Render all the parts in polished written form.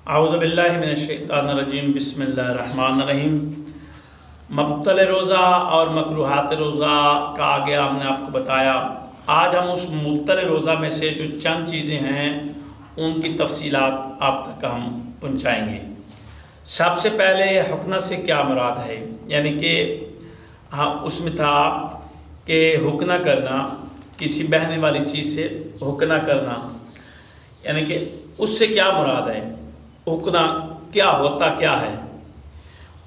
आऊज़ुबिल्लाहि मिनश्शैतानिर्रजीम बिस्मिल्लाहिर्रहमानिर्रहीम। मब्तल रोज़ा और मकरूहात रोज़ा का आगे हमने आपको बताया। आज हम उस मुब्तल रोज़ा में से जो चंद चीज़ें हैं उनकी तफसीलात आप तक हम पहुँचाएँगे। सबसे पहले हुक्ना से क्या मुराद है, यानी कि हाँ उसमें था कि हुक्ना करना, किसी बहने वाली चीज़ से हुक्ना करना, यानी कि उससे क्या मुराद है, हुक्ना क्या होता क्या है,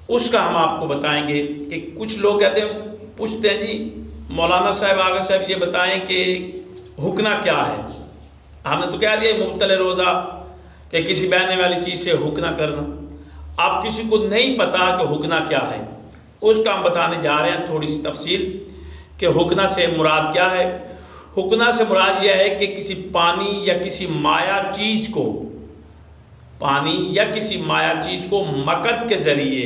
उसका हम आपको बताएंगे। कि कुछ लोग कहते हैं, पूछते हैं जी मौलाना साहब आगा साहब ये बताएं कि हुक्ना क्या है। हमने तो कह दिया मुब्तले रोज़ा कि किसी बहने वाली चीज़ से हुक्ना करना। आप किसी को नहीं पता कि हुक्ना क्या है, उसका हम बताने जा रहे हैं थोड़ी सी तफसील कि हुक्ना से मुराद क्या है। हुक्ना से मुराद यह है कि किसी पानी या किसी माया चीज़ को, पानी या किसी माया चीज़ को मकद के ज़रिए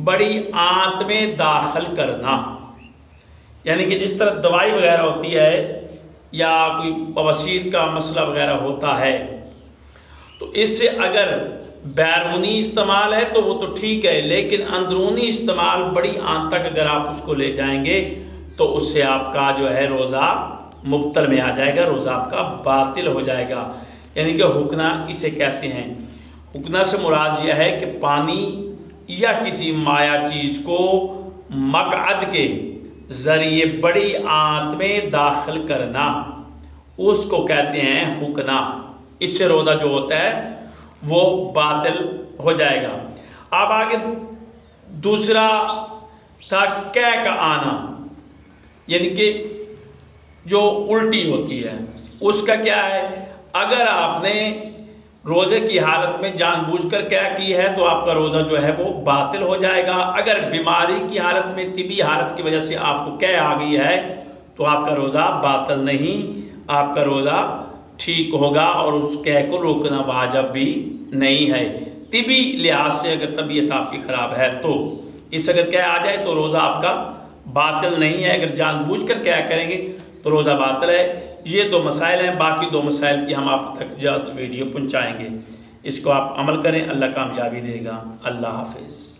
बड़ी आंत में दाखिल करना। यानी कि जिस तरह दवाई वगैरह होती है या कोई बवासीर का मसला वगैरह होता है, तो इससे अगर बैरूनी इस्तेमाल है तो वो तो ठीक है, लेकिन अंदरूनी इस्तेमाल बड़ी आंत तक अगर आप उसको ले जाएंगे तो उससे आपका जो है रोज़ा मुब्तल में आ जाएगा, रोज़ा आपका बातिल हो जाएगा। यानी कि हुक्ना इसे कहते हैं। हुक्ना से मुराद यह है कि पानी या किसी माया चीज़ को मकअद के ज़रिए बड़ी आंत में दाखिल करना, उसको कहते हैं हुक्ना। इससे रोज़ा जो होता है वो बातिल हो जाएगा। अब आगे दूसरा था कै का आना, यानी कि जो उल्टी होती है उसका क्या है। अगर आपने रोज़े की हालत में जानबूझकर क्या की है तो आपका रोज़ा जो है वो बातिल हो जाएगा। अगर बीमारी की हालत में, तिबी हालत की वजह से आपको क्या आ गई है तो आपका रोज़ा बातिल नहीं, आपका रोज़ा ठीक होगा और उस कै को रोकना वाजिब भी नहीं है। तिबी लिहाज से अगर तबीयत आपकी ख़राब है तो इस अगर क्या आ जाए तो रोज़ा आपका बातिल नहीं है। अगर जानबूझकर क्या करेंगे तो रोज़ा बातिल है। ये दो मसाइल हैं, बाकी दो मसाइल की हम आप तक जल्द वीडियो पहुंचाएंगे। इसको आप अमल करें, अल्लाह कामयाबी देगा। अल्लाह हाफिज़।